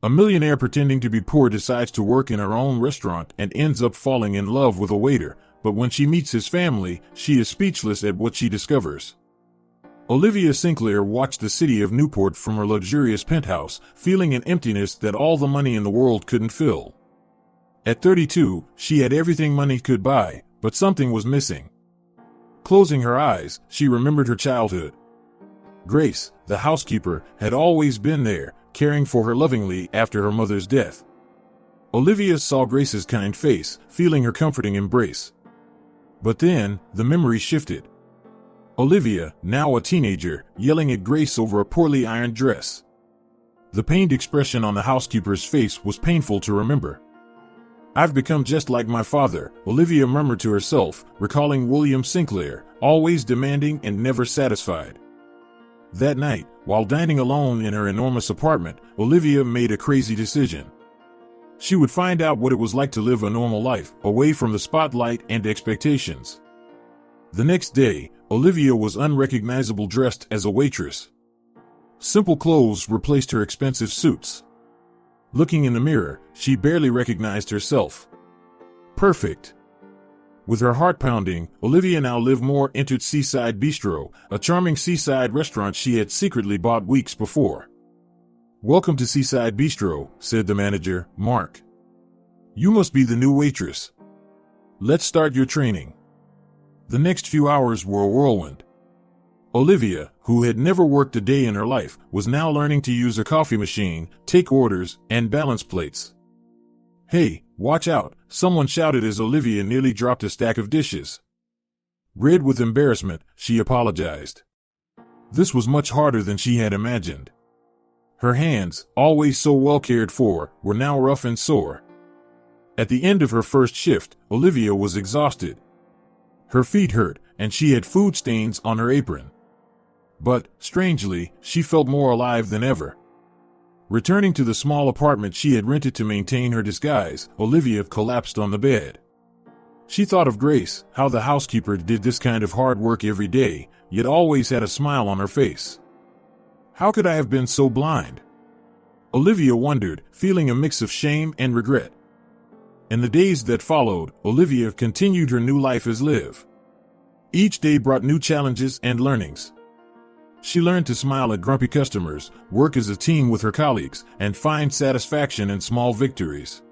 A millionaire pretending to be poor decides to work in her own restaurant and ends up falling in love with a waiter, but when she meets his family, she is speechless at what she discovers. Olivia Sinclair watched the city of Newport from her luxurious penthouse, feeling an emptiness that all the money in the world couldn't fill. At 32, she had everything money could buy, but something was missing. Closing her eyes, she remembered her childhood. Grace, the housekeeper, had always been there, caring for her lovingly after her mother's death. Olivia saw Grace's kind face, feeling her comforting embrace. But then, the memory shifted. Olivia, now a teenager, yelling at Grace over a poorly ironed dress. The pained expression on the housekeeper's face was painful to remember. "I've become just like my father," Olivia murmured to herself, recalling William Sinclair, always demanding and never satisfied. That night, while dining alone in her enormous apartment, Olivia made a crazy decision. She would find out what it was like to live a normal life, away from the spotlight and expectations. The next day, Olivia was unrecognizable, dressed as a waitress. Simple clothes replaced her expensive suits. Looking in the mirror, she barely recognized herself. Perfect. With her heart pounding, Olivia now Livermore entered Seaside Bistro, a charming seaside restaurant she had secretly bought weeks before. "Welcome to Seaside Bistro," said the manager, Mark. "You must be the new waitress. Let's start your training." The next few hours were a whirlwind. Olivia, who had never worked a day in her life, was now learning to use a coffee machine, take orders, and balance plates. "Hey, watch out," someone shouted as Olivia nearly dropped a stack of dishes. Red with embarrassment, she apologized. This was much harder than she had imagined. Her hands, always so well cared for, were now rough and sore. At the end of her first shift, Olivia was exhausted. Her feet hurt, and she had food stains on her apron. But, strangely, she felt more alive than ever. Returning to the small apartment she had rented to maintain her disguise, Olivia collapsed on the bed. She thought of Grace, how the housekeeper did this kind of hard work every day, yet always had a smile on her face. How could I have been so blind? Olivia wondered, feeling a mix of shame and regret. In the days that followed, Olivia continued her new life as Liv. Each day brought new challenges and learnings. She learned to smile at grumpy customers, work as a team with her colleagues, and find satisfaction in small victories.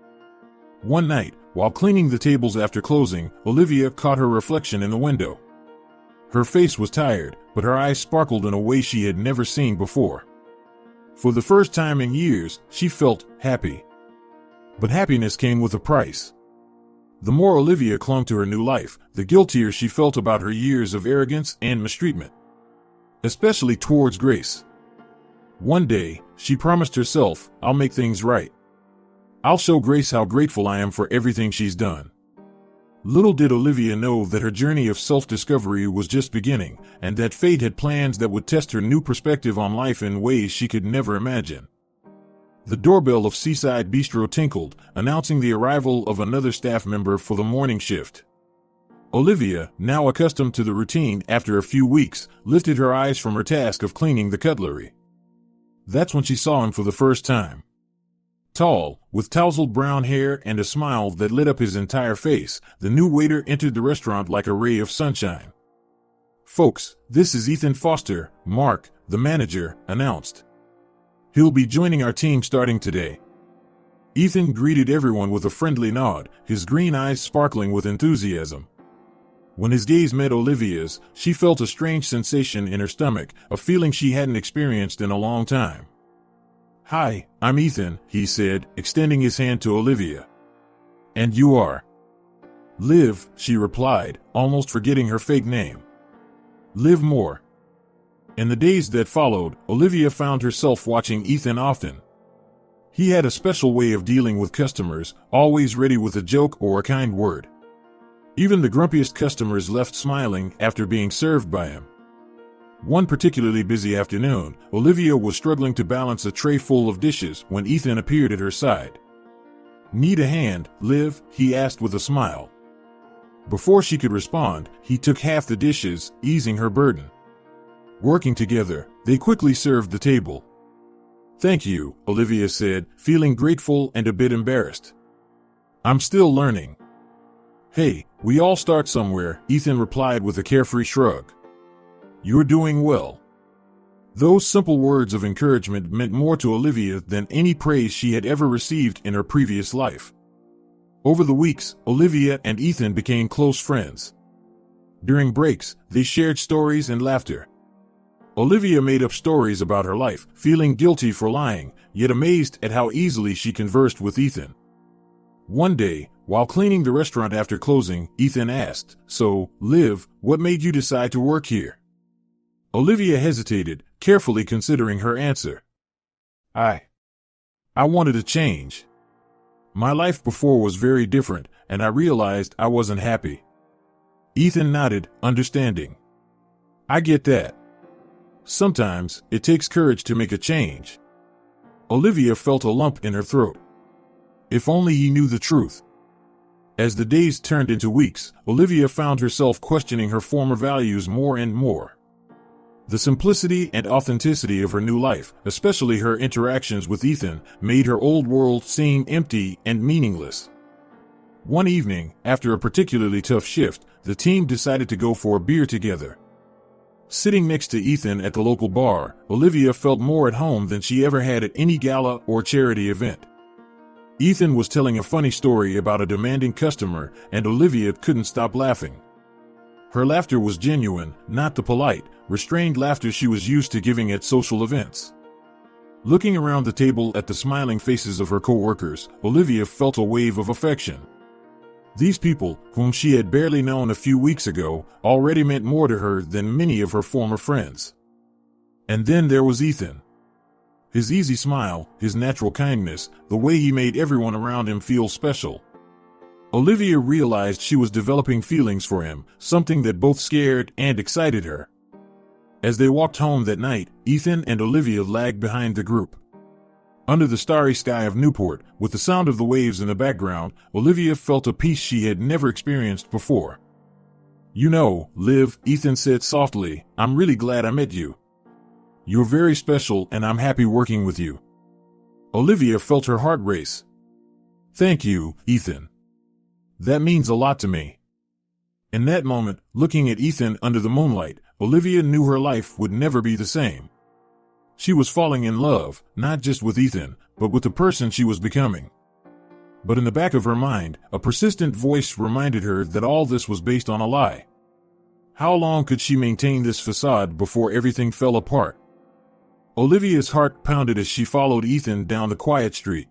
One night, while cleaning the tables after closing, Olivia caught her reflection in the window. Her face was tired, but her eyes sparkled in a way she had never seen before. For the first time in years, she felt happy. But happiness came with a price. The more Olivia clung to her new life, the guiltier she felt about her years of arrogance and mistreatment. Especially towards Grace. One day, she promised herself, "I'll make things right. I'll show Grace how grateful I am for everything she's done." Little did Olivia know that her journey of self-discovery was just beginning, and that fate had plans that would test her new perspective on life in ways she could never imagine. The doorbell of Seaside Bistro tinkled, announcing the arrival of another staff member for the morning shift. Olivia, now accustomed to the routine after a few weeks, lifted her eyes from her task of cleaning the cutlery. That's when she saw him for the first time. Tall, with tousled brown hair and a smile that lit up his entire face, the new waiter entered the restaurant like a ray of sunshine. "Folks, this is Ethan Foster," Mark, the manager, announced. "He'll be joining our team starting today." Ethan greeted everyone with a friendly nod, his green eyes sparkling with enthusiasm. When his gaze met Olivia's, she felt a strange sensation in her stomach, a feeling she hadn't experienced in a long time. "Hi, I'm Ethan," he said, extending his hand to Olivia. "And you are?" "Liv," she replied, almost forgetting her fake name. "Livermore." In the days that followed, Olivia found herself watching Ethan often. He had a special way of dealing with customers, always ready with a joke or a kind word. Even the grumpiest customers left smiling after being served by him. One particularly busy afternoon, Olivia was struggling to balance a tray full of dishes when Ethan appeared at her side. "Need a hand, Liv?" he asked with a smile. Before she could respond, he took half the dishes, easing her burden. Working together, they quickly served the table. Thank you, Olivia said, feeling grateful and a bit embarrassed. I'm still learning. Hey, we all start somewhere, Ethan replied with a carefree shrug. You're doing well. Those simple words of encouragement meant more to Olivia than any praise she had ever received in her previous life. Over the weeks, Olivia and Ethan became close friends. During breaks, they shared stories and laughter. Olivia made up stories about her life, feeling guilty for lying, yet amazed at how easily she conversed with Ethan. One day, while cleaning the restaurant after closing, Ethan asked, "So, Liv, what made you decide to work here?" Olivia hesitated, carefully considering her answer. I wanted a change. My life before was very different, and I realized I wasn't happy. Ethan nodded, understanding. I get that. Sometimes, it takes courage to make a change. Olivia felt a lump in her throat. If only he knew the truth. As the days turned into weeks, Olivia found herself questioning her former values more and more. The simplicity and authenticity of her new life, especially her interactions with Ethan, made her old world seem empty and meaningless. One evening, after a particularly tough shift, the team decided to go for a beer together. Sitting next to Ethan at the local bar, Olivia felt more at home than she ever had at any gala or charity event. Ethan was telling a funny story about a demanding customer, and Olivia couldn't stop laughing. Her laughter was genuine, not the polite, restrained laughter she was used to giving at social events. Looking around the table at the smiling faces of her co-workers, Olivia felt a wave of affection. These people, whom she had barely known a few weeks ago, already meant more to her than many of her former friends. And then there was Ethan. His easy smile, his natural kindness, the way he made everyone around him feel special. Olivia realized she was developing feelings for him, something that both scared and excited her. As they walked home that night, Ethan and Olivia lagged behind the group. Under the starry sky of Newport, with the sound of the waves in the background, Olivia felt a peace she had never experienced before. You know, Liv, Ethan said softly, I'm really glad I met you. You're very special and I'm happy working with you. Olivia felt her heart race. Thank you, Ethan. That means a lot to me. In that moment, looking at Ethan under the moonlight, Olivia knew her life would never be the same. She was falling in love, not just with Ethan, but with the person she was becoming. But in the back of her mind, a persistent voice reminded her that all this was based on a lie. How long could she maintain this facade before everything fell apart? Olivia's heart pounded as she followed Ethan down the quiet street.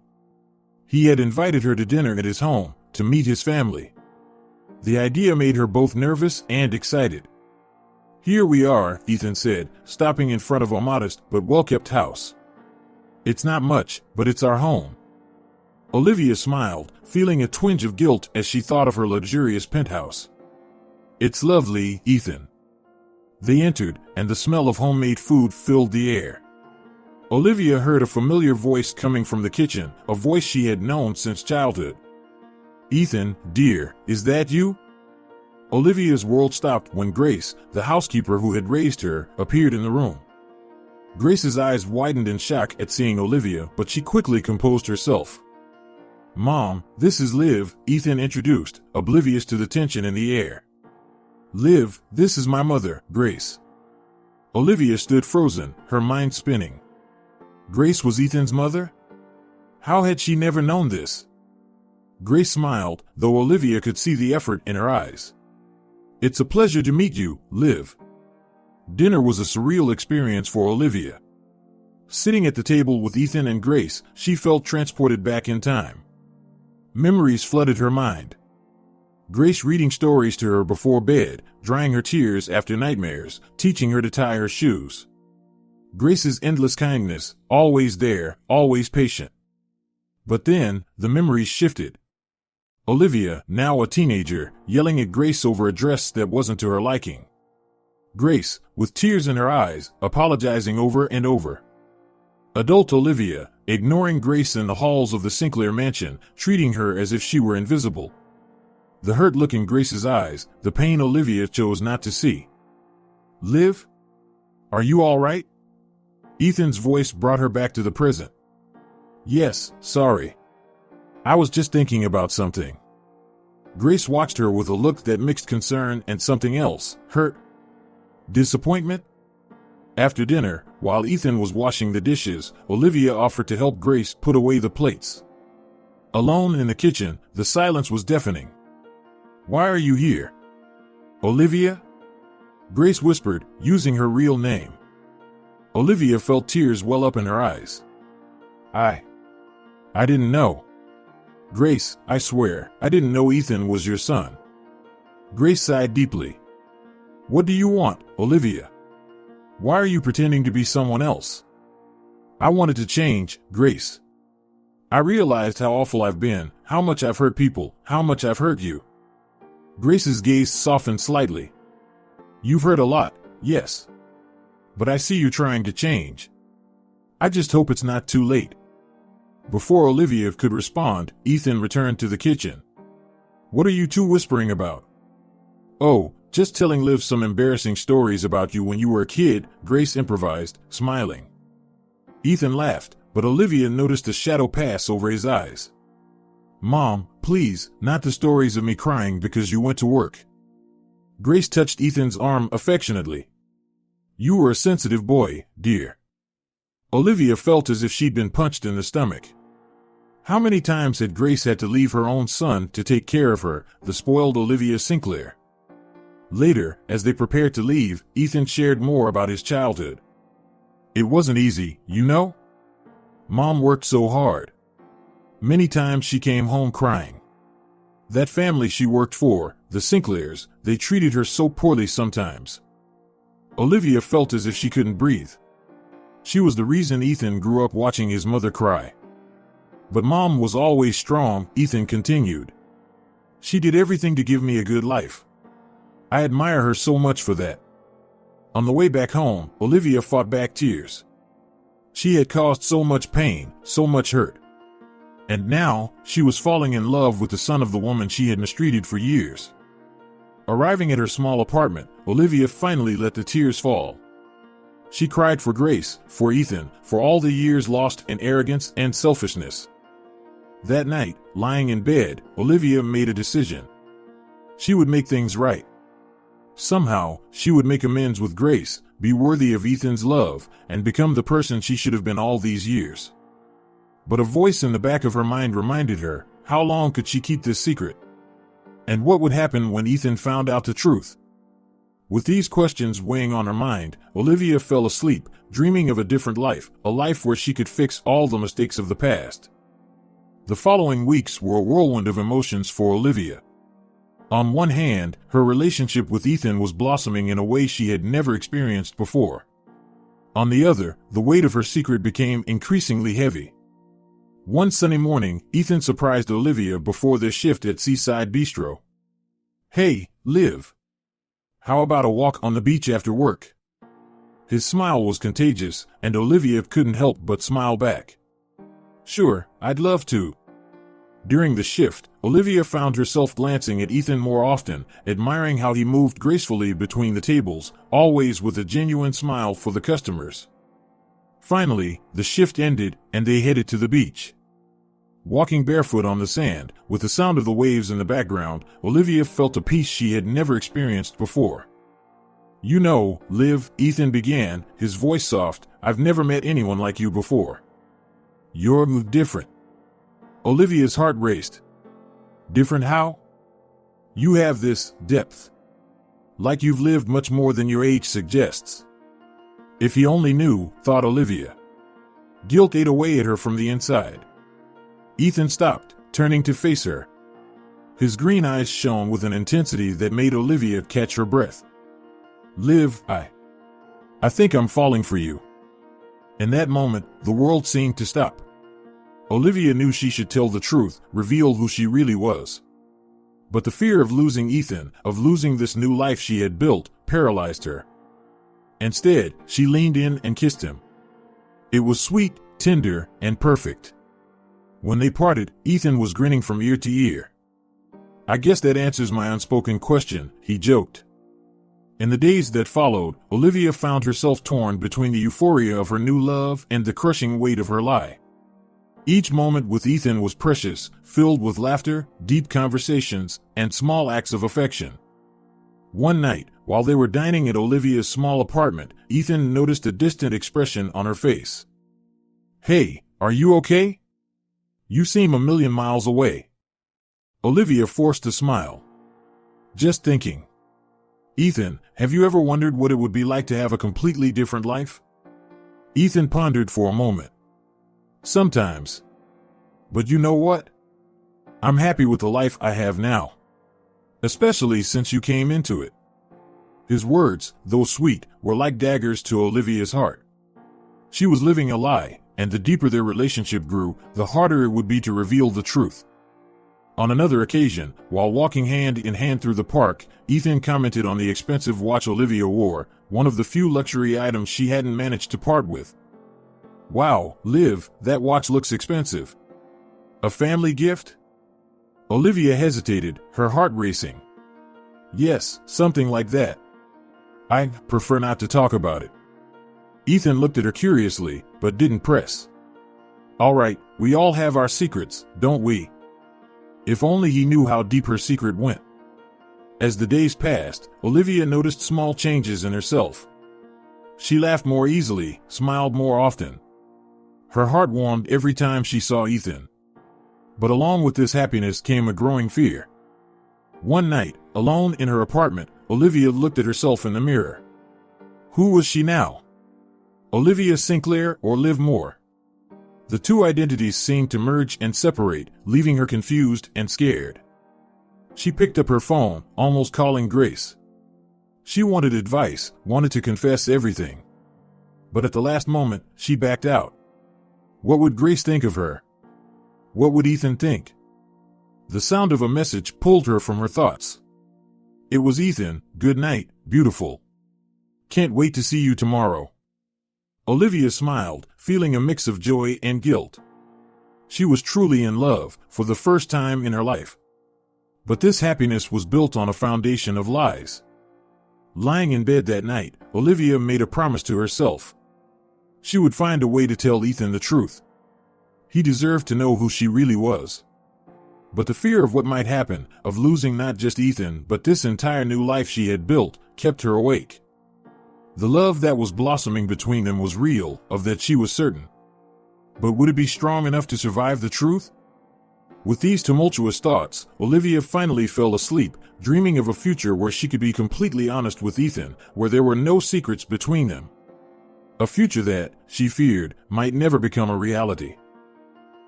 He had invited her to dinner at his home, to meet his family. The idea made her both nervous and excited. Here we are, Ethan said, stopping in front of a modest but well-kept house. It's not much, but it's our home. Olivia smiled, feeling a twinge of guilt as she thought of her luxurious penthouse. It's lovely, Ethan. They entered, and the smell of homemade food filled the air. Olivia heard a familiar voice coming from the kitchen, a voice she had known since childhood. Ethan, dear, is that you? Olivia's world stopped when Grace, the housekeeper who had raised her, appeared in the room. Grace's eyes widened in shock at seeing Olivia, but she quickly composed herself. Mom, this is Liv, Ethan introduced, oblivious to the tension in the air. Liv, this is my mother, Grace. Olivia stood frozen, her mind spinning. Grace was Ethan's mother? How had she never known this? Grace smiled, though Olivia could see the effort in her eyes. It's a pleasure to meet you, Liv. Dinner was a surreal experience for Olivia. Sitting at the table with Ethan and Grace, she felt transported back in time. Memories flooded her mind. Grace reading stories to her before bed, drying her tears after nightmares, teaching her to tie her shoes. Grace's endless kindness, always there, always patient. But then, the memories shifted. Olivia, now a teenager, yelling at Grace over a dress that wasn't to her liking. Grace, with tears in her eyes, apologizing over and over. Adult Olivia, ignoring Grace in the halls of the Sinclair mansion, treating her as if she were invisible. The hurt look in Grace's eyes, the pain Olivia chose not to see. Liv? Are you all right? Ethan's voice brought her back to the present. Yes, sorry. I was just thinking about something. Grace watched her with a look that mixed concern and something else, hurt. Disappointment? After dinner, while Ethan was washing the dishes, Olivia offered to help Grace put away the plates. Alone in the kitchen, the silence was deafening. Why are you here? Olivia? Grace whispered, using her real name. Olivia felt tears well up in her eyes. I didn't know. Grace, I swear, I didn't know Ethan was your son. Grace sighed deeply. What do you want, Olivia? Why are you pretending to be someone else? I wanted to change, Grace. I realized how awful I've been, how much I've hurt people, how much I've hurt you. Grace's gaze softened slightly. You've hurt a lot, yes. But I see you trying to change. I just hope it's not too late. Before Olivia could respond, Ethan returned to the kitchen. What are you two whispering about? Oh, just telling Liv some embarrassing stories about you when you were a kid, Grace improvised, smiling. Ethan laughed, but Olivia noticed a shadow pass over his eyes. Mom, please, not the stories of me crying because you went to work. Grace touched Ethan's arm affectionately. You were a sensitive boy, dear. Olivia felt as if she'd been punched in the stomach. How many times had Grace had to leave her own son to take care of her, the spoiled Olivia Sinclair? Later, as they prepared to leave, Ethan shared more about his childhood. It wasn't easy, you know? Mom worked so hard. Many times she came home crying. That family she worked for, the Sinclairs, they treated her so poorly sometimes. Olivia felt as if she couldn't breathe. She was the reason Ethan grew up watching his mother cry. But Mom was always strong, Ethan continued. She did everything to give me a good life. I admire her so much for that. On the way back home, Olivia fought back tears. She had caused so much pain, so much hurt. And now, she was falling in love with the son of the woman she had mistreated for years. Arriving at her small apartment, Olivia finally let the tears fall. She cried for Grace, for Ethan, for all the years lost in arrogance and selfishness. That night, lying in bed, Olivia made a decision. She would make things right. Somehow, she would make amends with Grace, be worthy of Ethan's love, and become the person she should have been all these years. But a voice in the back of her mind reminded her, how long could she keep this secret? And what would happen when Ethan found out the truth? With these questions weighing on her mind, Olivia fell asleep, dreaming of a different life, a life where she could fix all the mistakes of the past. The following weeks were a whirlwind of emotions for Olivia. On one hand, her relationship with Ethan was blossoming in a way she had never experienced before. On the other, the weight of her secret became increasingly heavy. One sunny morning, Ethan surprised Olivia before their shift at Seaside Bistro. Hey, Liv. How about a walk on the beach after work? His smile was contagious, and Olivia couldn't help but smile back. Sure, I'd love to. During the shift, Olivia found herself glancing at Ethan more often, admiring how he moved gracefully between the tables, always with a genuine smile for the customers. Finally, the shift ended, and they headed to the beach. Walking barefoot on the sand, with the sound of the waves in the background, Olivia felt a peace she had never experienced before. You know, Liv, Ethan began, his voice soft, I've never met anyone like you before. You're different. Olivia's heart raced. Different how? You have this depth. Like you've lived much more than your age suggests. If he only knew, thought Olivia. Guilt ate away at her from the inside. Ethan stopped, turning to face her. His green eyes shone with an intensity that made Olivia catch her breath. Liv, I think I'm falling for you. In that moment, the world seemed to stop. Olivia knew she should tell the truth, reveal who she really was. But the fear of losing Ethan, of losing this new life she had built, paralyzed her. Instead, she leaned in and kissed him. It was sweet, tender, and perfect. When they parted, Ethan was grinning from ear to ear. I guess that answers my unspoken question, he joked. In the days that followed, Olivia found herself torn between the euphoria of her new love and the crushing weight of her lie. Each moment with Ethan was precious, filled with laughter, deep conversations, and small acts of affection. One night, while they were dining at Olivia's small apartment, Ethan noticed a distant expression on her face. "Hey, are you okay? You seem a million miles away." Olivia forced a smile. "Just thinking. Ethan, have you ever wondered what it would be like to have a completely different life?" Ethan pondered for a moment. "Sometimes. But you know what? I'm happy with the life I have now. Especially since you came into it." His words, though sweet, were like daggers to Olivia's heart. She was living a lie, and the deeper their relationship grew, the harder it would be to reveal the truth. On another occasion, while walking hand in hand through the park, Ethan commented on the expensive watch Olivia wore, one of the few luxury items she hadn't managed to part with. "Wow, Liv, that watch looks expensive. A family gift?" Olivia hesitated, her heart racing. "Yes, something like that. I'd prefer not to talk about it." Ethan looked at her curiously, but didn't press. "All right, we all have our secrets, don't we?" If only he knew how deep her secret went. As the days passed, Olivia noticed small changes in herself. She laughed more easily, smiled more often. Her heart warmed every time she saw Ethan. But along with this happiness came a growing fear. One night, alone in her apartment, Olivia looked at herself in the mirror. Who was she now? Olivia Sinclair or Liv Moore? The two identities seemed to merge and separate, leaving her confused and scared. She picked up her phone, almost calling Grace. She wanted advice, wanted to confess everything. But at the last moment, she backed out. What would Grace think of her? What would Ethan think? The sound of a message pulled her from her thoughts. It was Ethan. "Good night, beautiful. Can't wait to see you tomorrow." Olivia smiled, feeling a mix of joy and guilt. She was truly in love, for the first time in her life. But this happiness was built on a foundation of lies. Lying in bed that night, Olivia made a promise to herself. She would find a way to tell Ethan the truth. He deserved to know who she really was. But the fear of what might happen, of losing not just Ethan but this entire new life she had built, kept her awake. The love that was blossoming between them was real, of that she was certain. But would it be strong enough to survive the truth? With these tumultuous thoughts, Olivia finally fell asleep, dreaming of a future where she could be completely honest with Ethan, where there were no secrets between them. A future that, she feared, might never become a reality.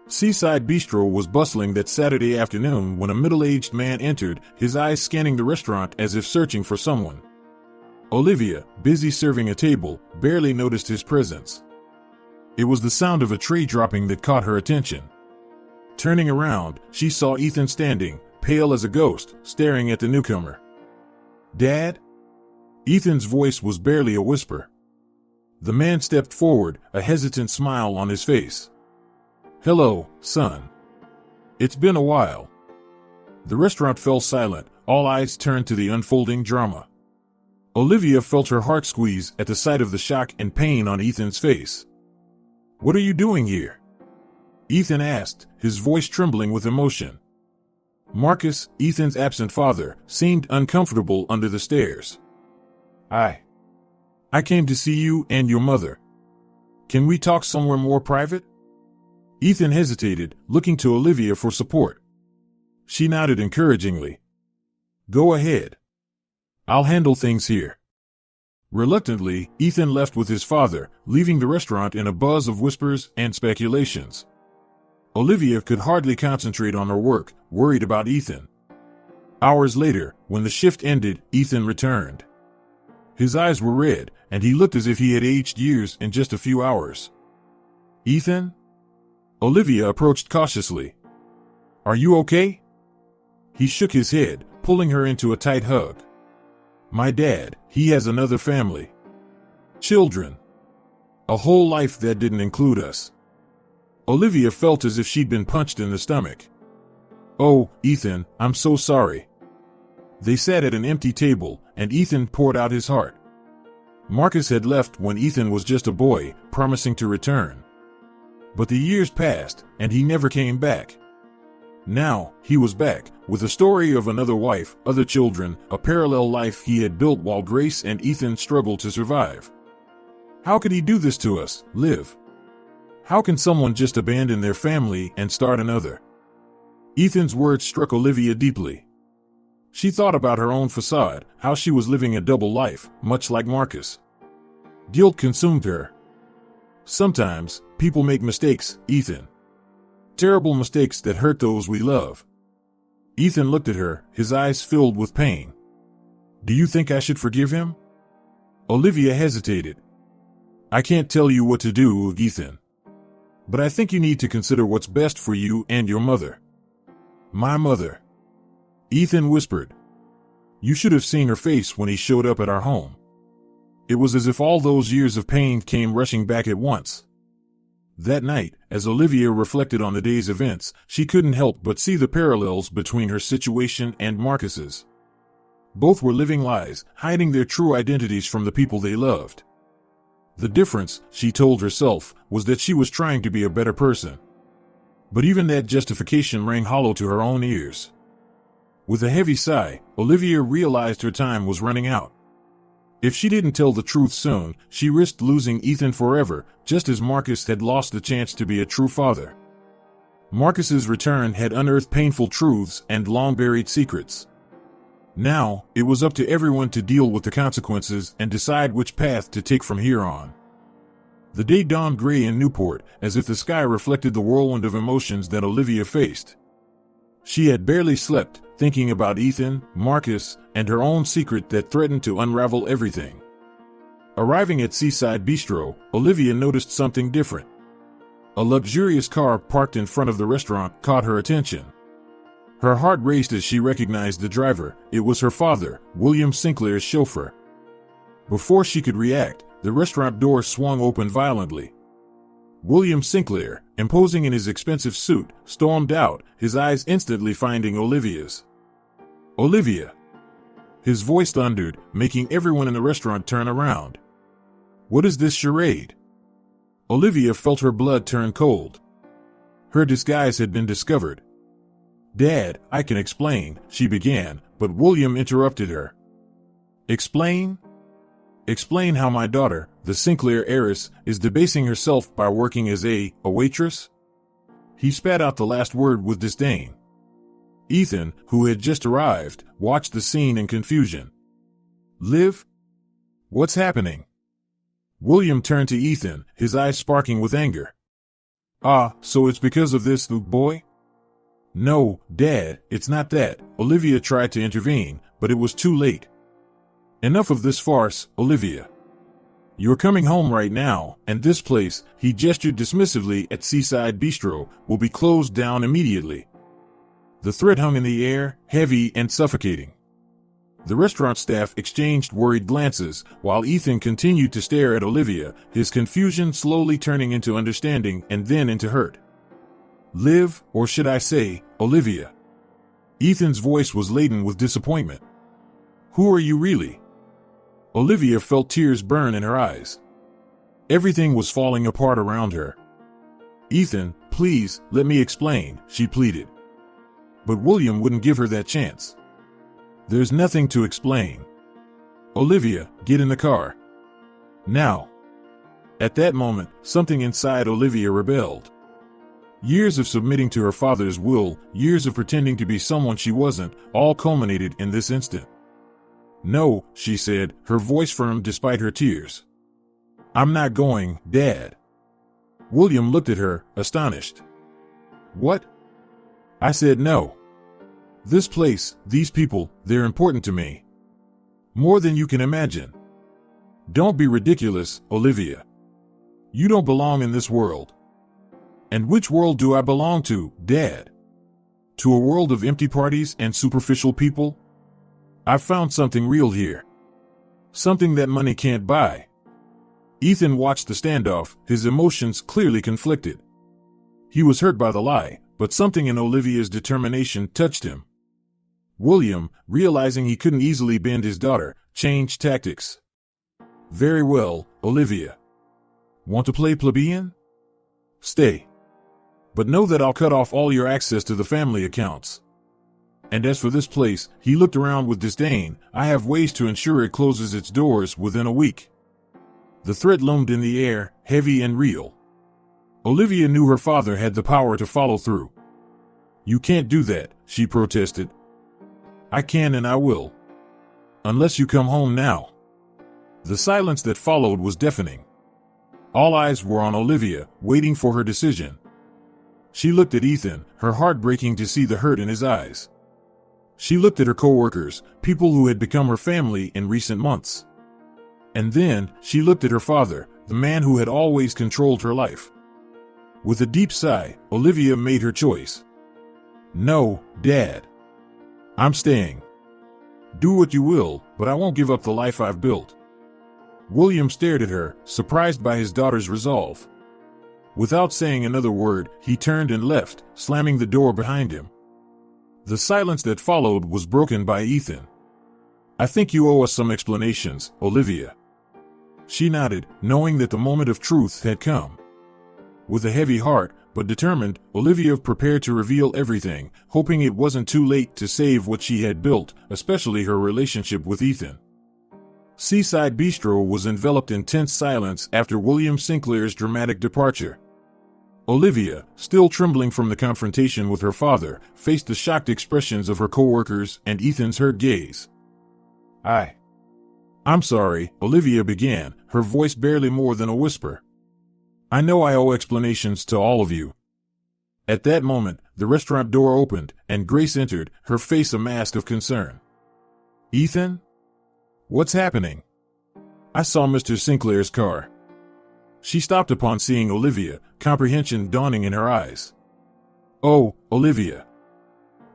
Seaside Bistro was bustling that Saturday afternoon when a middle-aged man entered, his eyes scanning the restaurant as if searching for someone. Olivia, busy serving a table, barely noticed his presence. It was the sound of a tray dropping that caught her attention. Turning around, she saw Ethan standing, pale as a ghost, staring at the newcomer. "Dad?" Ethan's voice was barely a whisper. The man stepped forward, a hesitant smile on his face. "Hello, son. It's been a while." The restaurant fell silent, all eyes turned to the unfolding drama. Olivia felt her heart squeeze at the sight of the shock and pain on Ethan's face. "What are you doing here?" Ethan asked, his voice trembling with emotion. Marcus, Ethan's absent father, seemed uncomfortable under the stairs. I came to see you and your mother. Can we talk somewhere more private?" Ethan hesitated, looking to Olivia for support. She nodded encouragingly. "Go ahead. I'll handle things here." Reluctantly, Ethan left with his father, leaving the restaurant in a buzz of whispers and speculations. Olivia could hardly concentrate on her work, worried about Ethan. Hours later, when the shift ended, Ethan returned. His eyes were red, and he looked as if he had aged years in just a few hours. "Ethan?" Olivia approached cautiously. "Are you okay?" He shook his head, pulling her into a tight hug. "My dad, he has another family. Children. A whole life that didn't include us." Olivia felt as if she'd been punched in the stomach. "Oh, Ethan, I'm so sorry." They sat at an empty table, and Ethan poured out his heart. Marcus had left when Ethan was just a boy, promising to return. But the years passed, and he never came back. Now, he was back, with a story of another wife, other children, a parallel life he had built while Grace and Ethan struggled to survive. How could he do this to us, Liv? How can someone just abandon their family and start another? Ethan's words struck Olivia deeply. She thought about her own facade, how she was living a double life, much like Marcus. Guilt consumed her. Sometimes, people make mistakes, Ethan. Terrible mistakes that hurt those we love. Ethan looked at her, his eyes filled with pain. Do you think I should forgive him? Olivia hesitated. I can't tell you what to do, Ethan. But I think you need to consider what's best for you and your mother. My mother. Ethan whispered. You should have seen her face when he showed up at our home. It was as if all those years of pain came rushing back at once. That night, as Olivia reflected on the day's events, she couldn't help but see the parallels between her situation and Marcus's. Both were living lies, hiding their true identities from the people they loved. The difference, she told herself, was that she was trying to be a better person. But even that justification rang hollow to her own ears. With a heavy sigh, Olivia realized her time was running out. If she didn't tell the truth soon, she risked losing Ethan forever, just as Marcus had lost the chance to be a true father. Marcus's return had unearthed painful truths and long-buried secrets. Now, it was up to everyone to deal with the consequences and decide which path to take from here on. The day dawned gray in Newport, as if the sky reflected the whirlwind of emotions that Olivia faced. She had barely slept, thinking about Ethan, Marcus, and her own secret that threatened to unravel everything. Arriving at Seaside Bistro, Olivia noticed something different. A luxurious car parked in front of the restaurant caught her attention. Her heart raced as she recognized the driver. It was her father, William Sinclair's chauffeur. Before she could react, the restaurant door swung open violently. William Sinclair, imposing in his expensive suit, stormed out, his eyes instantly finding Olivia's. Olivia! His voice thundered, making everyone in the restaurant turn around. What is this charade? Olivia felt her blood turn cold. Her disguise had been discovered. Dad, I can explain, she began, but William interrupted her. Explain? Explain how my daughter, the Sinclair heiress, is debasing herself by working as a waitress? He spat out the last word with disdain. Ethan, who had just arrived, watched the scene in confusion. Liv? What's happening? William turned to Ethan, his eyes sparking with anger. Ah, so it's because of this, boy? No, Dad, it's not that. Olivia tried to intervene, but it was too late. Enough of this farce, Olivia. You're coming home right now, and this place, he gestured dismissively at Seaside Bistro, will be closed down immediately. The threat hung in the air, heavy and suffocating. The restaurant staff exchanged worried glances, while Ethan continued to stare at Olivia, his confusion slowly turning into understanding and then into hurt. Liv, or should I say, Olivia. Ethan's voice was laden with disappointment. Who are you really? Olivia felt tears burn in her eyes. Everything was falling apart around her. Ethan, please, let me explain, she pleaded. But William wouldn't give her that chance. There's nothing to explain. Olivia, get in the car. Now. At that moment, something inside Olivia rebelled. Years of submitting to her father's will, years of pretending to be someone she wasn't, all culminated in this instant. No, she said, her voice firm despite her tears. I'm not going, Dad. William looked at her, astonished. What? I said no. This place, these people, they're important to me. More than you can imagine. Don't be ridiculous, Olivia. You don't belong in this world. And which world do I belong to, Dad? To a world of empty parties and superficial people? I've found something real here. Something that money can't buy. Ethan watched the standoff, his emotions clearly conflicted. He was hurt by the lie, but something in Olivia's determination touched him. William, realizing he couldn't easily bend his daughter, changed tactics. Very well, Olivia. Want to play plebeian? Stay. But know that I'll cut off all your access to the family accounts. And as for this place, he looked around with disdain, I have ways to ensure it closes its doors within a week. The threat loomed in the air, heavy and real. Olivia knew her father had the power to follow through. You can't do that, she protested. I can and I will. Unless you come home now. The silence that followed was deafening. All eyes were on Olivia, waiting for her decision. She looked at Ethan, her heart breaking to see the hurt in his eyes. She looked at her co-workers, people who had become her family in recent months. And then, she looked at her father, the man who had always controlled her life. With a deep sigh, Olivia made her choice. No, Dad. I'm staying. Do what you will, but I won't give up the life I've built. William stared at her, surprised by his daughter's resolve. Without saying another word, he turned and left, slamming the door behind him. The silence that followed was broken by Ethan. I think you owe us some explanations, Olivia. She nodded, knowing that the moment of truth had come. With a heavy heart, but determined, Olivia prepared to reveal everything, hoping it wasn't too late to save what she had built, especially her relationship with Ethan. Seaside Bistro was enveloped in tense silence after William Sinclair's dramatic departure. Olivia, still trembling from the confrontation with her father, faced the shocked expressions of her co-workers and Ethan's hurt gaze. I'm sorry, Olivia began, her voice barely more than a whisper. I know I owe explanations to all of you. At that moment, the restaurant door opened, and Grace entered, her face a mask of concern. Ethan? What's happening? I saw Mr. Sinclair's car. She stopped upon seeing Olivia, comprehension dawning in her eyes. Oh, Olivia.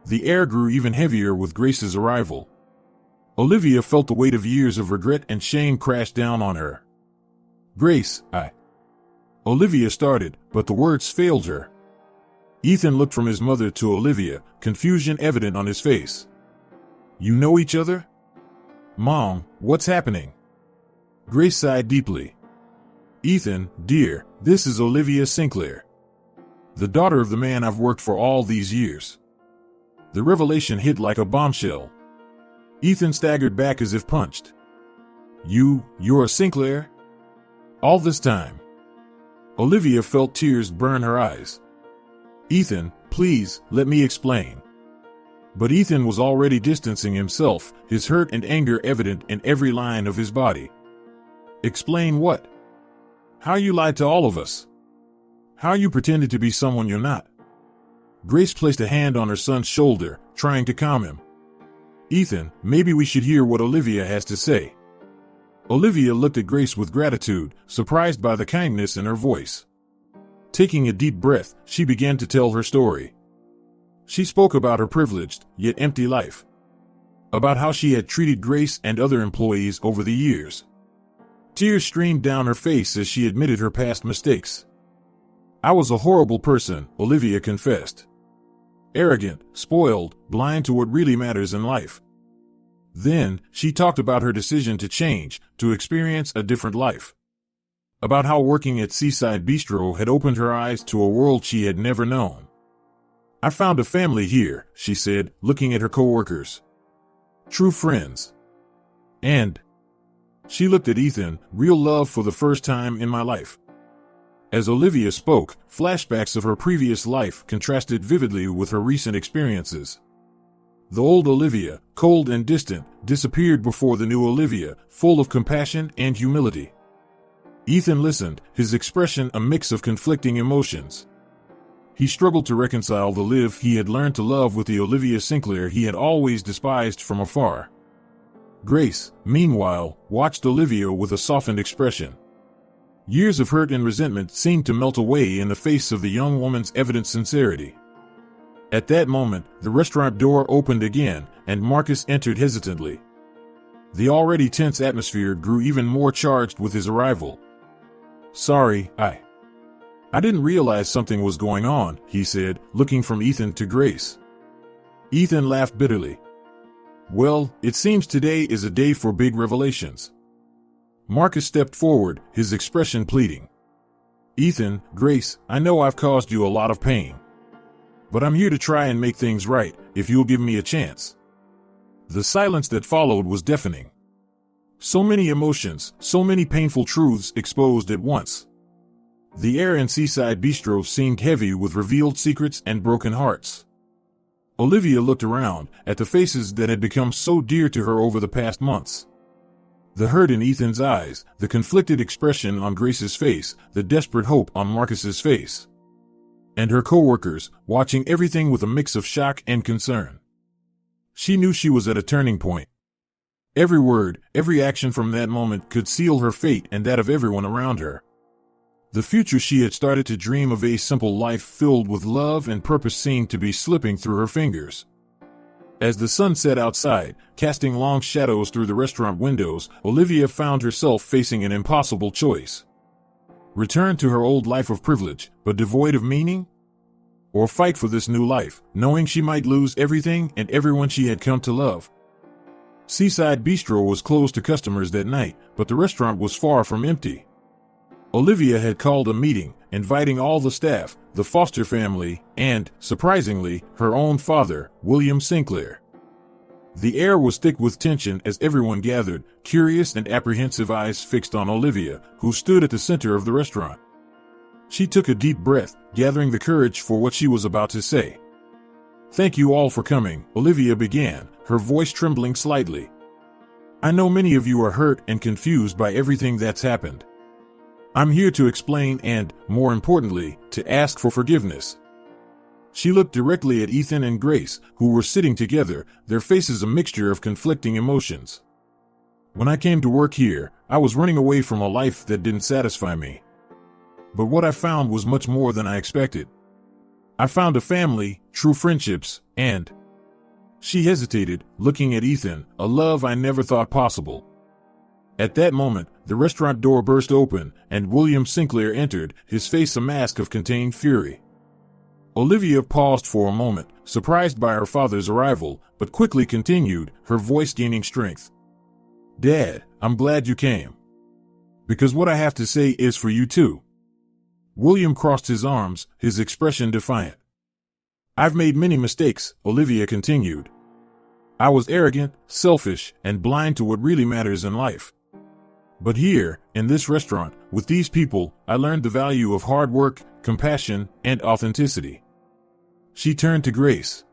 The air grew even heavier with Grace's arrival. Olivia felt the weight of years of regret and shame crash down on her. Grace, Olivia started, but the words failed her. Ethan looked from his mother to Olivia, confusion evident on his face. You know each other? Mom, what's happening? Grace sighed deeply. Ethan, dear, this is Olivia Sinclair, the daughter of the man I've worked for all these years. The revelation hit like a bombshell. Ethan staggered back as if punched. You're a Sinclair? All this time? Olivia felt tears burn her eyes. Ethan, please, let me explain. But Ethan was already distancing himself, his hurt and anger evident in every line of his body. Explain what? How you lied to all of us. How you pretended to be someone you're not. Grace placed a hand on her son's shoulder, trying to calm him. Ethan, maybe we should hear what Olivia has to say. Olivia looked at Grace with gratitude, surprised by the kindness in her voice. Taking a deep breath, she began to tell her story. She spoke about her privileged, yet empty life. About how she had treated Grace and other employees over the years. Tears streamed down her face as she admitted her past mistakes. I was a horrible person, Olivia confessed. Arrogant, spoiled, blind to what really matters in life. Then, she talked about her decision to change, to experience a different life. About how working at Seaside Bistro had opened her eyes to a world she had never known. I found a family here, she said, looking at her co-workers. True friends. And she looked at Ethan, real love for the first time in my life. As Olivia spoke, flashbacks of her previous life contrasted vividly with her recent experiences. The old Olivia, cold and distant, disappeared before the new Olivia, full of compassion and humility. Ethan listened, his expression a mix of conflicting emotions. He struggled to reconcile the Liv he had learned to love with the Olivia Sinclair he had always despised from afar. Grace, meanwhile, watched Olivia with a softened expression. Years of hurt and resentment seemed to melt away in the face of the young woman's evident sincerity. At that moment, the restaurant door opened again, and Marcus entered hesitantly. The already tense atmosphere grew even more charged with his arrival. Sorry, I didn't realize something was going on, he said, looking from Ethan to Grace. Ethan laughed bitterly. Well, it seems today is a day for big revelations. Marcus stepped forward, his expression pleading. Ethan, Grace, I know I've caused you a lot of pain. But I'm here to try and make things right, if you'll give me a chance. The silence that followed was deafening. So many emotions, so many painful truths exposed at once. The air in Seaside Bistro seemed heavy with revealed secrets and broken hearts. Olivia looked around, at the faces that had become so dear to her over the past months. The hurt in Ethan's eyes, the conflicted expression on Grace's face, the desperate hope on Marcus's face. And her co-workers, watching everything with a mix of shock and concern. She knew she was at a turning point. Every word, every action from that moment could seal her fate and that of everyone around her. The future she had started to dream of, a simple life filled with love and purpose, seemed to be slipping through her fingers. As the sun set outside, casting long shadows through the restaurant windows, Olivia found herself facing an impossible choice. Return to her old life of privilege, but devoid of meaning? Or fight for this new life, knowing she might lose everything and everyone she had come to love? Seaside Bistro was closed to customers that night, but the restaurant was far from empty. Olivia had called a meeting, inviting all the staff, the Foster family, and, surprisingly, her own father, William Sinclair. The air was thick with tension as everyone gathered, curious and apprehensive eyes fixed on Olivia, who stood at the center of the restaurant. She took a deep breath, gathering the courage for what she was about to say. "Thank you all for coming," Olivia began, her voice trembling slightly. "I know many of you are hurt and confused by everything that's happened. I'm here to explain and, more importantly, to ask for forgiveness." She looked directly at Ethan and Grace, who were sitting together, their faces a mixture of conflicting emotions. "When I came to work here, I was running away from a life that didn't satisfy me. But what I found was much more than I expected. I found a family, true friendships, and—" She hesitated, looking at Ethan, "a love I never thought possible." At that moment, the restaurant door burst open, and William Sinclair entered, his face a mask of contained fury. Olivia paused for a moment, surprised by her father's arrival, but quickly continued, her voice gaining strength. "Dad, I'm glad you came. Because what I have to say is for you too." William crossed his arms, his expression defiant. "I've made many mistakes," Olivia continued. "I was arrogant, selfish, and blind to what really matters in life. But here, in this restaurant, with these people, I learned the value of hard work, compassion, and authenticity." She turned to Grace.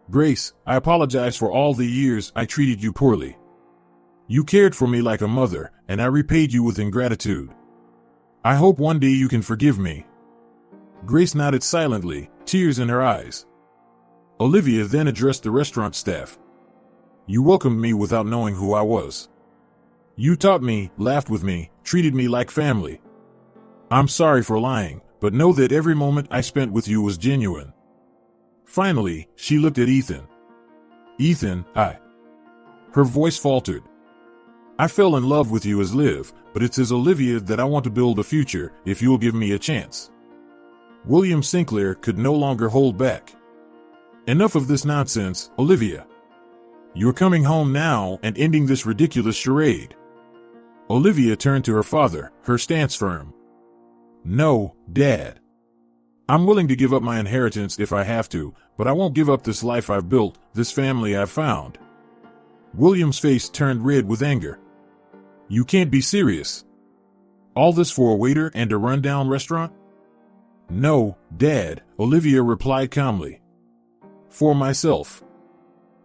"Grace, I apologize for all the years I treated you poorly. You cared for me like a mother, and I repaid you with ingratitude. I hope one day you can forgive me." Grace nodded silently, tears in her eyes. Olivia then addressed the restaurant staff. "You welcomed me without knowing who I was. You taught me, laughed with me, treated me like family. I'm sorry for lying, but know that every moment I spent with you was genuine." Finally, she looked at Ethan. "Ethan, Her voice faltered. "I fell in love with you as Liv, but it's as Olivia that I want to build a future, if you'll give me a chance." William Sinclair could no longer hold back. "Enough of this nonsense, Olivia. You're coming home now and ending this ridiculous charade." Olivia turned to her father, her stance firm. "No, Dad. I'm willing to give up my inheritance if I have to, but I won't give up this life I've built, this family I've found." William's face turned red with anger. "You can't be serious. All this for a waiter and a rundown restaurant?" "No, Dad," Olivia replied calmly. "For myself.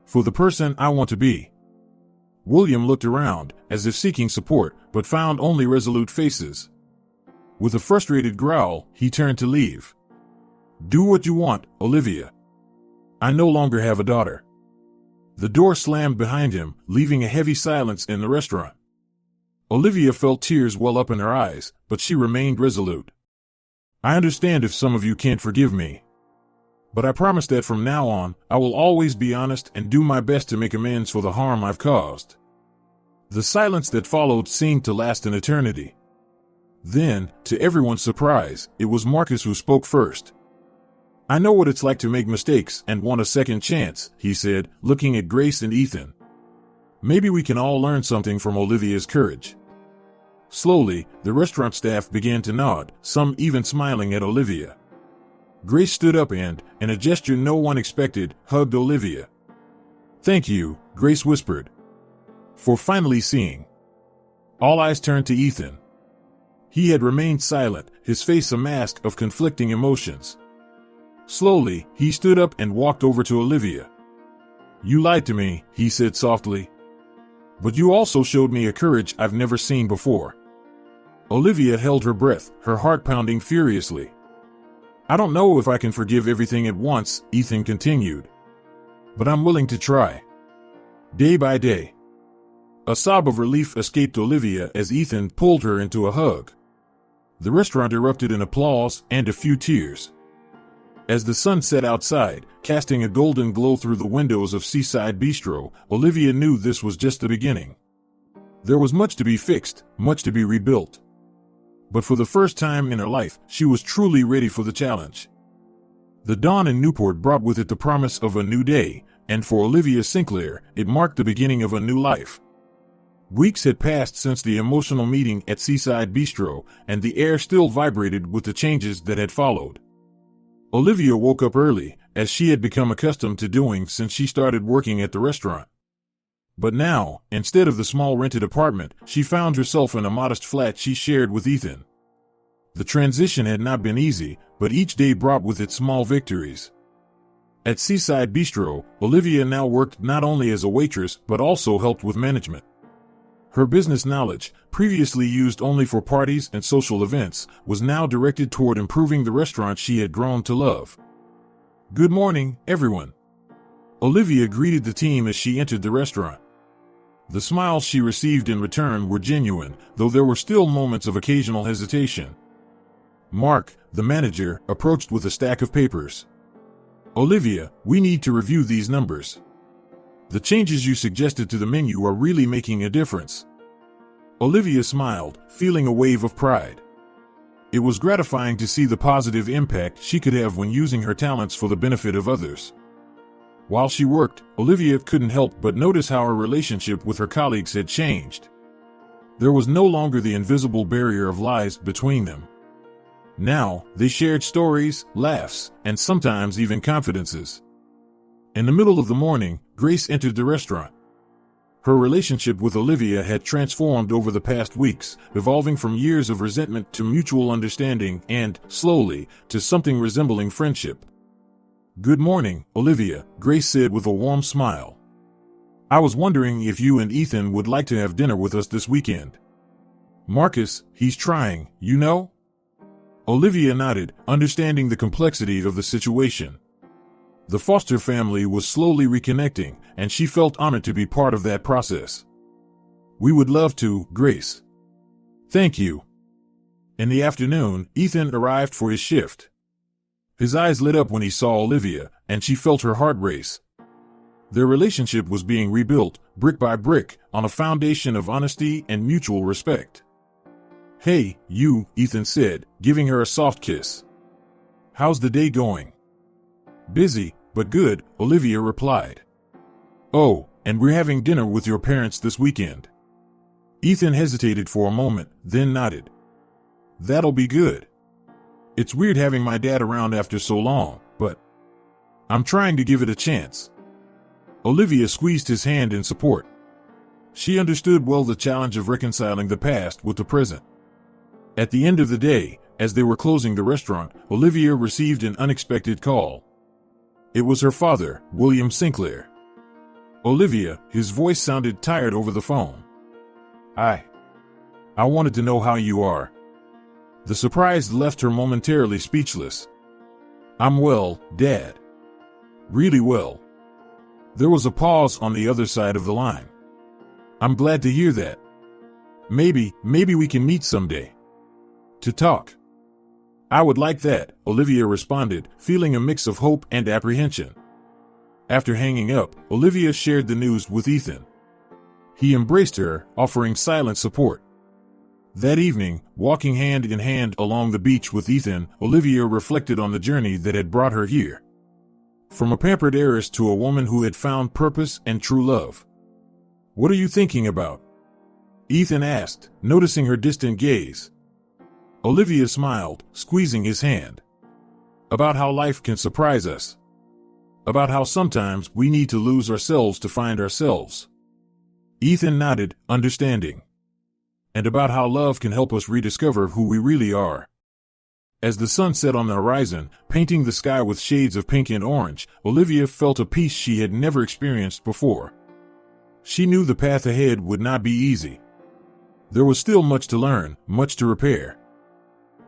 For the person I want to be." William looked around, as if seeking support, but found only resolute faces. With a frustrated growl, he turned to leave. "Do what you want, Olivia. I no longer have a daughter." The door slammed behind him, leaving a heavy silence in the restaurant. Olivia felt tears well up in her eyes, but she remained resolute. "I understand if some of you can't forgive me. But I promise that from now on, I will always be honest and do my best to make amends for the harm I've caused." The silence that followed seemed to last an eternity. Then, to everyone's surprise, it was Marcus who spoke first. I know what it's like to make mistakes and want a second chance, he said, looking at Grace and Ethan. Maybe we can all learn something from Olivia's courage. Slowly, the restaurant staff began to nod, some even smiling at Olivia. Grace stood up and, in a gesture no one expected, hugged Olivia. Thank you, Grace whispered, for finally seeing. All eyes turned to Ethan. He had remained silent, his face a mask of conflicting emotions. Slowly, he stood up and walked over to Olivia. You lied to me, he said softly. But you also showed me a courage I've never seen before. Olivia held her breath, her heart pounding furiously. I don't know if I can forgive everything at once, Ethan continued. But I'm willing to try. Day by day. A sob of relief escaped Olivia as Ethan pulled her into a hug. The restaurant erupted in applause and a few tears. As the sun set outside, casting a golden glow through the windows of Seaside Bistro, Olivia knew this was just the beginning. There was much to be fixed, much to be rebuilt. But for the first time in her life, she was truly ready for the challenge. The dawn in Newport brought with it the promise of a new day, and for Olivia Sinclair, it marked the beginning of a new life. Weeks had passed since the emotional meeting at Seaside Bistro, and the air still vibrated with the changes that had followed. Olivia woke up early, as she had become accustomed to doing since she started working at the restaurant. But now, instead of the small rented apartment, she found herself in a modest flat she shared with Ethan. The transition had not been easy, but each day brought with it small victories. At Seaside Bistro, Olivia now worked not only as a waitress but also helped with management. Her business knowledge, previously used only for parties and social events, was now directed toward improving the restaurant she had grown to love. Good morning, everyone. Olivia greeted the team as she entered the restaurant. The smiles she received in return were genuine, though there were still moments of occasional hesitation. Mark, the manager, approached with a stack of papers. Olivia, we need to review these numbers. The changes you suggested to the menu are really making a difference. Olivia smiled, feeling a wave of pride. It was gratifying to see the positive impact she could have when using her talents for the benefit of others. While she worked, Olivia couldn't help but notice how her relationship with her colleagues had changed. There was no longer the invisible barrier of lies between them. Now, they shared stories, laughs, and sometimes even confidences. In the middle of the morning, Grace entered the restaurant. Her relationship with Olivia had transformed over the past weeks, evolving from years of resentment to mutual understanding and, slowly, to something resembling friendship. Good morning, Olivia, Grace said with a warm smile. I was wondering if you and Ethan would like to have dinner with us this weekend. Marcus, he's trying, you know? Olivia nodded, understanding the complexity of the situation. The Foster family was slowly reconnecting, and she felt honored to be part of that process. We would love to, Grace. Thank you. In the afternoon, Ethan arrived for his shift. His eyes lit up when he saw Olivia, and she felt her heart race. Their relationship was being rebuilt, brick by brick, on a foundation of honesty and mutual respect. Hey, you, Ethan said, giving her a soft kiss. How's the day going? Busy, but good, Olivia replied. Oh, and we're having dinner with your parents this weekend. Ethan hesitated for a moment, then nodded. That'll be good. It's weird having my dad around after so long, but I'm trying to give it a chance. Olivia squeezed his hand in support. She understood well the challenge of reconciling the past with the present. At the end of the day, as they were closing the restaurant, Olivia received an unexpected call. It was her father, William Sinclair. Olivia, his voice sounded tired over the phone. I wanted to know how you are. The surprise left her momentarily speechless. I'm well, Dad. Really well. There was a pause on the other side of the line. I'm glad to hear that. Maybe we can meet someday. To talk. I would like that, Olivia responded, feeling a mix of hope and apprehension. After hanging up, Olivia shared the news with Ethan. He embraced her, offering silent support. That evening, walking hand in hand along the beach with Ethan, Olivia reflected on the journey that had brought her here. From a pampered heiress to a woman who had found purpose and true love. "What are you thinking about?" Ethan asked, noticing her distant gaze. Olivia smiled, squeezing his hand. "About how life can surprise us. About how sometimes we need to lose ourselves to find ourselves." Ethan nodded, understanding. "And about how love can help us rediscover who we really are." As the sun set on the horizon, painting the sky with shades of pink and orange, Olivia felt a peace she had never experienced before. She knew the path ahead would not be easy. There was still much to learn, much to repair.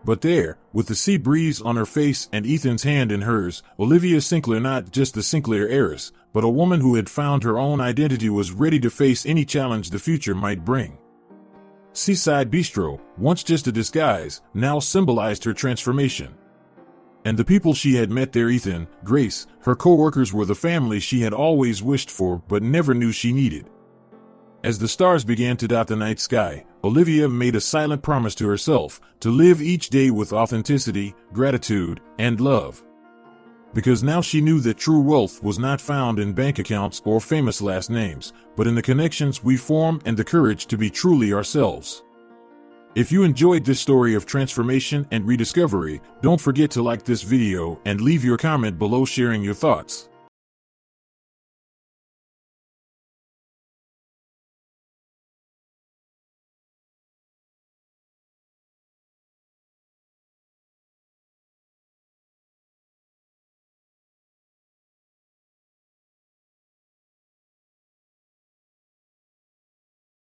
But there, with the sea breeze on her face and Ethan's hand in hers, Olivia Sinclair, not just the Sinclair heiress, but a woman who had found her own identity, was ready to face any challenge the future might bring. Seaside Bistro, once just a disguise, now symbolized her transformation. And the people she had met there, Ethan, Grace, her co-workers, were the family she had always wished for but never knew she needed. As the stars began to dot the night sky, Olivia made a silent promise to herself to live each day with authenticity, gratitude, and love. Because now she knew that true wealth was not found in bank accounts or famous last names, but in the connections we form and the courage to be truly ourselves. If you enjoyed this story of transformation and rediscovery, don't forget to like this video and leave your comment below sharing your thoughts.